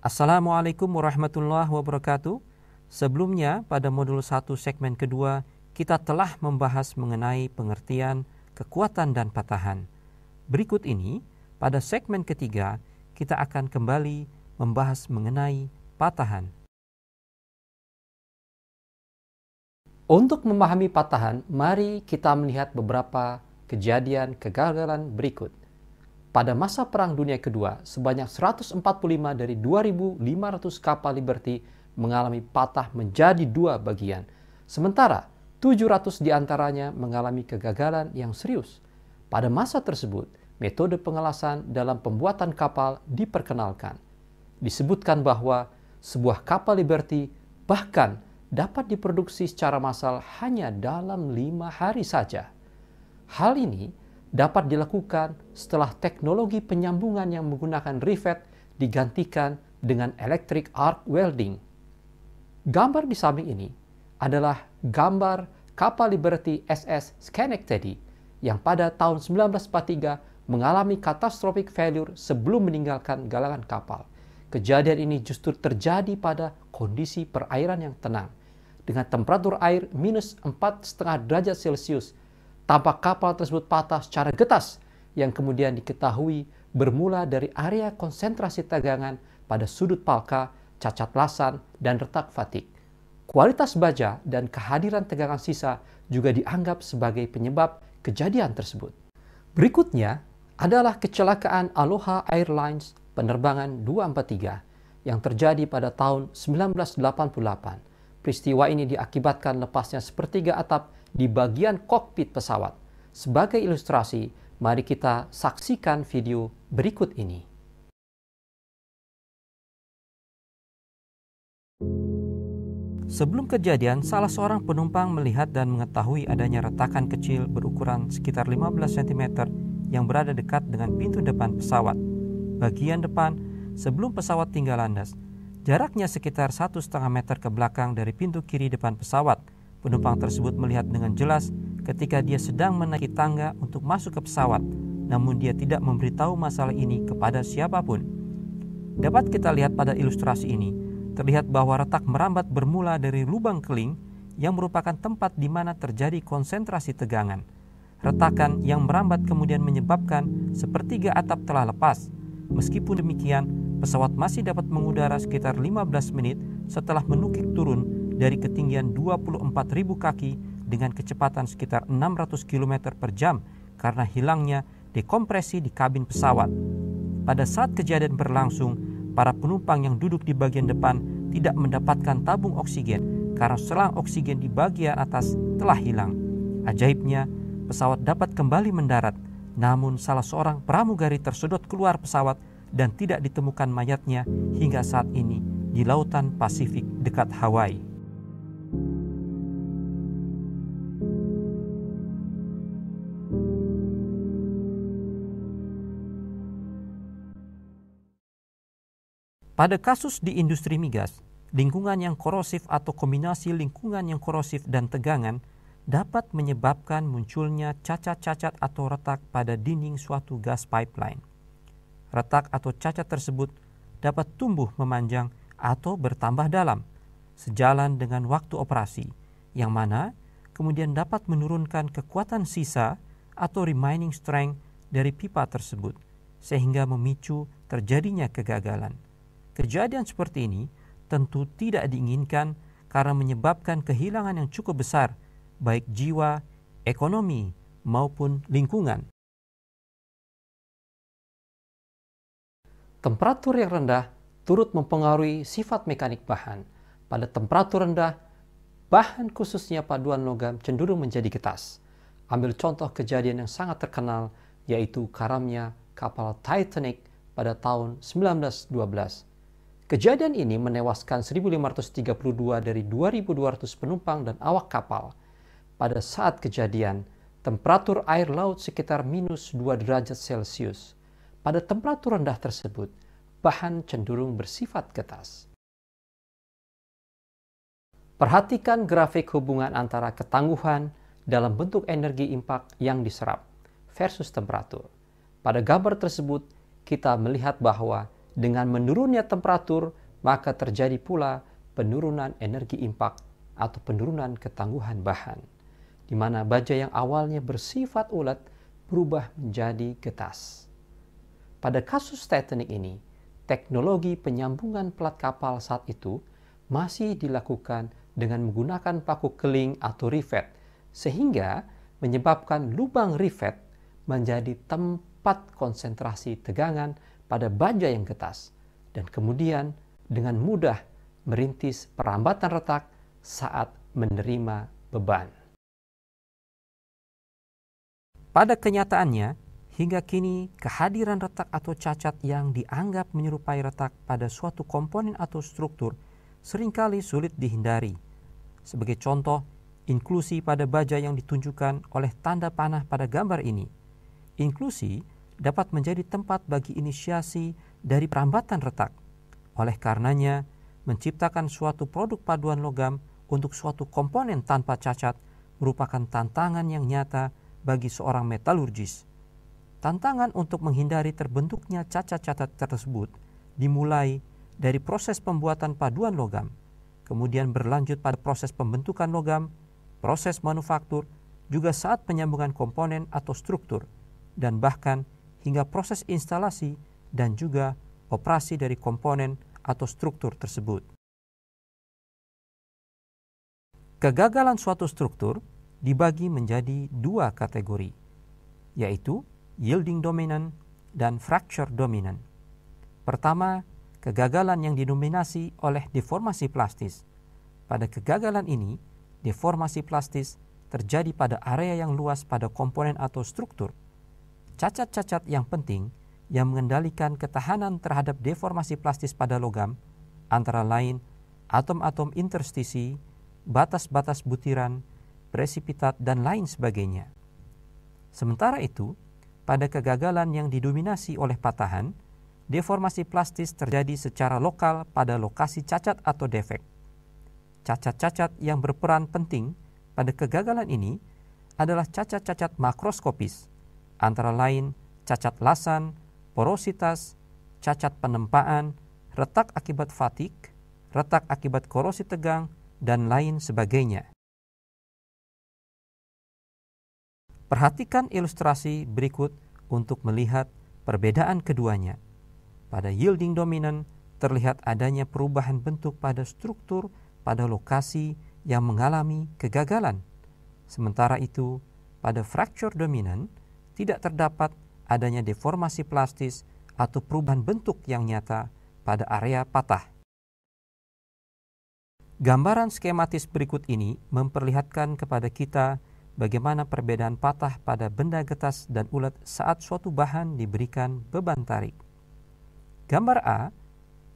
Assalamualaikum warahmatullahi wabarakatuh. Sebelumnya pada modul 1 segmen kedua kita telah membahas mengenai pengertian kekuatan dan patahan. Berikut ini pada segmen ketiga kita akan kembali membahas mengenai patahan. Untuk memahami patahan, mari kita melihat beberapa kejadian kegagalan berikut. Pada masa Perang Dunia Kedua, sebanyak 145 dari 2.500 kapal Liberty mengalami patah menjadi dua bagian. Sementara 700 diantaranya mengalami kegagalan yang serius. Pada masa tersebut, metode pengelasan dalam pembuatan kapal diperkenalkan. Disebutkan bahwa sebuah kapal Liberty bahkan dapat diproduksi secara massal hanya dalam 5 hari saja. Hal ini dapat dilakukan setelah teknologi penyambungan yang menggunakan rivet digantikan dengan electric arc welding. Gambar di samping ini adalah gambar kapal Liberty SS Schenectady yang pada tahun 1943 mengalami catastrophic failure sebelum meninggalkan galangan kapal. Kejadian ini justru terjadi pada kondisi perairan yang tenang, dengan temperatur air minus 4,5 derajat Celcius. Tampak kapal tersebut patah secara getas yang kemudian diketahui bermula dari area konsentrasi tegangan pada sudut palka, cacat lasan, dan retak fatik. Kualitas baja dan kehadiran tegangan sisa juga dianggap sebagai penyebab kejadian tersebut. Berikutnya adalah kecelakaan Aloha Airlines penerbangan 243 yang terjadi pada tahun 1988. Peristiwa ini diakibatkan lepasnya sepertiga atap di bagian kokpit pesawat. Sebagai ilustrasi, mari kita saksikan video berikut ini. Sebelum kejadian, salah seorang penumpang melihat dan mengetahui adanya retakan kecil berukuran sekitar 15 cm yang berada dekat dengan pintu depan pesawat. Bagian depan sebelum pesawat tinggal landas. Jaraknya sekitar 1,5 meter ke belakang dari pintu kiri depan pesawat. Penumpang tersebut melihat dengan jelas ketika dia sedang menaiki tangga untuk masuk ke pesawat, namun dia tidak memberitahu masalah ini kepada siapapun. Dapat kita lihat pada ilustrasi ini, terlihat bahwa retak merambat bermula dari lubang keling yang merupakan tempat di mana terjadi konsentrasi tegangan. Retakan yang merambat kemudian menyebabkan sepertiga atap telah lepas. Meskipun demikian, pesawat masih dapat mengudara sekitar 15 menit setelah menukik turun dari ketinggian 24.000 kaki dengan kecepatan sekitar 600 km per jam karena hilangnya dekompresi di kabin pesawat. Pada saat kejadian berlangsung, para penumpang yang duduk di bagian depan tidak mendapatkan tabung oksigen karena selang oksigen di bagian atas telah hilang. Ajaibnya, pesawat dapat kembali mendarat, namun salah seorang pramugari tersedot keluar pesawat dan tidak ditemukan mayatnya hingga saat ini di lautan Pasifik dekat Hawaii. Pada kasus di industri migas, lingkungan yang korosif atau kombinasi lingkungan yang korosif dan tegangan dapat menyebabkan munculnya cacat-cacat atau retak pada dinding suatu gas pipeline. Retak atau cacat tersebut dapat tumbuh memanjang atau bertambah dalam sejalan dengan waktu operasi, yang mana kemudian dapat menurunkan kekuatan sisa atau remaining strength dari pipa tersebut, sehingga memicu terjadinya kegagalan. Kejadian seperti ini tentu tidak diinginkan karena menyebabkan kehilangan yang cukup besar, baik jiwa, ekonomi, maupun lingkungan. Temperatur yang rendah turut mempengaruhi sifat mekanik bahan. Pada temperatur rendah, bahan khususnya paduan logam cenderung menjadi getas. Ambil contoh kejadian yang sangat terkenal, yaitu karamnya kapal Titanic pada tahun 1912. Kejadian ini menewaskan 1.532 dari 2.200 penumpang dan awak kapal. Pada saat kejadian, temperatur air laut sekitar minus 2 derajat Celcius. Pada temperatur rendah tersebut, bahan cenderung bersifat getas. Perhatikan grafik hubungan antara ketangguhan dalam bentuk energi impak yang diserap versus temperatur. Pada gambar tersebut, kita melihat bahwa Dengan menurunnya temperatur, maka terjadi pula penurunan energi impak atau penurunan ketangguhan bahan, di mana baja yang awalnya bersifat ulet berubah menjadi getas. Pada kasus Titanic ini, teknologi penyambungan pelat kapal saat itu masih dilakukan dengan menggunakan paku keling atau rivet, sehingga menyebabkan lubang rivet menjadi tempat konsentrasi tegangan pada baja yang getas, dan kemudian dengan mudah merintis perambatan retak saat menerima beban. Pada kenyataannya, hingga kini kehadiran retak atau cacat yang dianggap menyerupai retak pada suatu komponen atau struktur seringkali sulit dihindari. Sebagai contoh, inklusi pada baja yang ditunjukkan oleh tanda panah pada gambar ini. Inklusi dapat menjadi tempat bagi inisiasi dari perambatan retak. Oleh karenanya, menciptakan suatu produk paduan logam untuk suatu komponen tanpa cacat merupakan tantangan yang nyata bagi seorang metalurgis. Tantangan untuk menghindari terbentuknya cacat-cacat tersebut dimulai dari proses pembuatan paduan logam, kemudian berlanjut pada proses pembentukan logam, proses manufaktur, juga saat penyambungan komponen atau struktur, dan bahkan hingga proses instalasi dan juga operasi dari komponen atau struktur tersebut. Kegagalan suatu struktur dibagi menjadi dua kategori, yaitu yielding dominant dan fracture dominant. Pertama, kegagalan yang didominasi oleh deformasi plastis. Pada kegagalan ini, deformasi plastis terjadi pada area yang luas pada komponen atau struktur. Cacat-cacat yang penting yang mengendalikan ketahanan terhadap deformasi plastis pada logam, antara lain atom-atom interstisi, batas-batas butiran, presipitat, dan lain sebagainya. Sementara itu, pada kegagalan yang didominasi oleh patahan, deformasi plastis terjadi secara lokal pada lokasi cacat atau defek. Cacat-cacat yang berperan penting pada kegagalan ini adalah cacat-cacat makroskopis, antara lain cacat lasan, porositas, cacat penempaan, retak akibat fatik, retak akibat korosi tegang, dan lain sebagainya. Perhatikan ilustrasi berikut untuk melihat perbedaan keduanya. Pada yielding dominant terlihat adanya perubahan bentuk pada struktur pada lokasi yang mengalami kegagalan. Sementara itu, pada fracture dominant tidak terdapat adanya deformasi plastis atau perubahan bentuk yang nyata pada area patah. Gambaran skematis berikut ini memperlihatkan kepada kita bagaimana perbedaan patah pada benda getas dan ulet saat suatu bahan diberikan beban tarik. Gambar A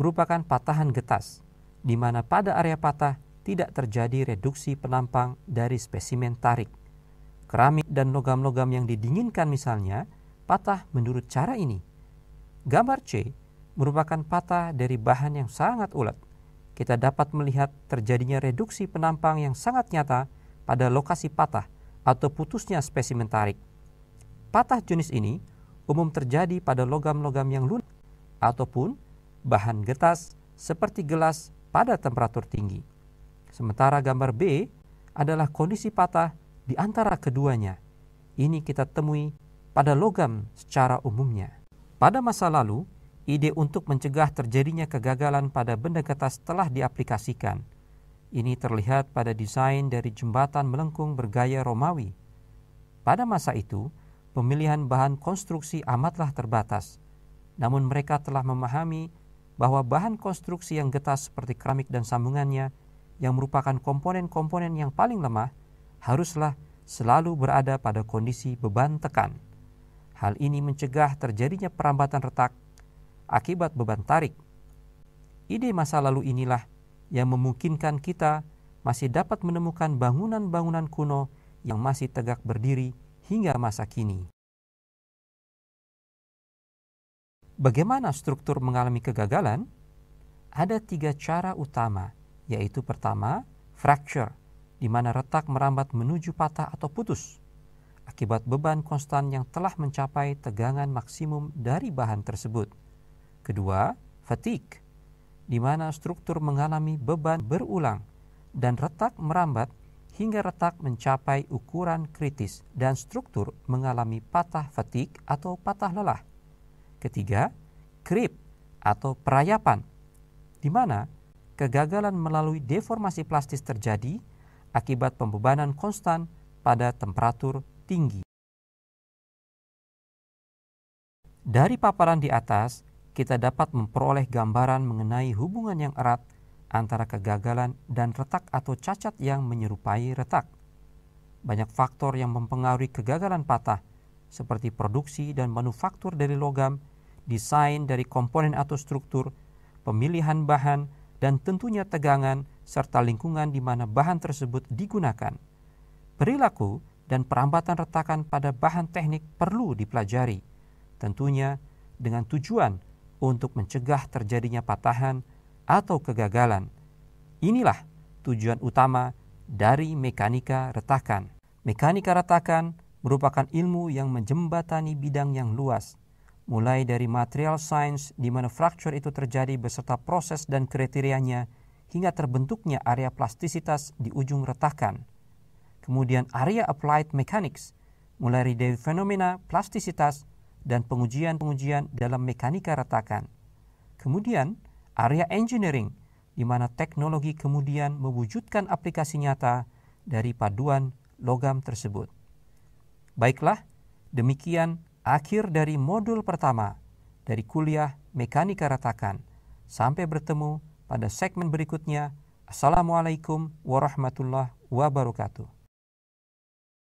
merupakan patahan getas, di mana pada area patah tidak terjadi reduksi penampang dari spesimen tarik. Keramik dan logam-logam yang didinginkan misalnya, patah menurut cara ini. Gambar C merupakan patah dari bahan yang sangat ulet. Kita dapat melihat terjadinya reduksi penampang yang sangat nyata pada lokasi patah atau putusnya spesimen tarik. Patah jenis ini umum terjadi pada logam-logam yang lunak ataupun bahan getas seperti gelas pada temperatur tinggi. Sementara gambar B adalah kondisi patah di antara keduanya. Ini kita temui pada logam secara umumnya. Pada masa lalu, ide untuk mencegah terjadinya kegagalan pada benda getas telah diaplikasikan. Ini terlihat pada desain dari jembatan melengkung bergaya Romawi. Pada masa itu, pemilihan bahan konstruksi amatlah terbatas. Namun mereka telah memahami bahwa bahan konstruksi yang getas seperti keramik dan sambungannya, yang merupakan komponen-komponen yang paling lemah, haruslah selalu berada pada kondisi beban tekan. Hal ini mencegah terjadinya perambatan retak akibat beban tarik. Ide masa lalu inilah yang memungkinkan kita masih dapat menemukan bangunan-bangunan kuno yang masih tegak berdiri hingga masa kini. Bagaimana struktur mengalami kegagalan? Ada 3 cara utama, yaitu pertama, fracture, di mana retak merambat menuju patah atau putus, akibat beban konstan yang telah mencapai tegangan maksimum dari bahan tersebut. Kedua, fatigue, di mana struktur mengalami beban berulang dan retak merambat hingga retak mencapai ukuran kritis dan struktur mengalami patah fatigue atau patah lelah. Ketiga, creep atau perayapan, di mana kegagalan melalui deformasi plastis terjadi akibat pembebanan konstan pada temperatur tinggi. Dari paparan di atas, kita dapat memperoleh gambaran mengenai hubungan yang erat antara kegagalan dan retak atau cacat yang menyerupai retak. Banyak faktor yang mempengaruhi kegagalan patah, seperti produksi dan manufaktur dari logam, desain dari komponen atau struktur, pemilihan bahan, dan tentunya tegangan serta lingkungan di mana bahan tersebut digunakan. Perilaku dan perambatan retakan pada bahan teknik perlu dipelajari, tentunya dengan tujuan untuk mencegah terjadinya patahan atau kegagalan. Inilah tujuan utama dari mekanika retakan. Mekanika retakan merupakan ilmu yang menjembatani bidang yang luas, mulai dari material science di mana fracture itu terjadi beserta proses dan kriterianya hingga terbentuknya area plastisitas di ujung retakan. Kemudian area applied mechanics, mulai dari fenomena plastisitas dan pengujian-pengujian dalam mekanika retakan. Kemudian area engineering, di mana teknologi kemudian mewujudkan aplikasi nyata dari paduan logam tersebut. Baiklah, demikian akhir dari modul pertama dari kuliah mekanika retakan. Sampai bertemu pada segmen berikutnya. Assalamualaikum warahmatullahi wabarakatuh.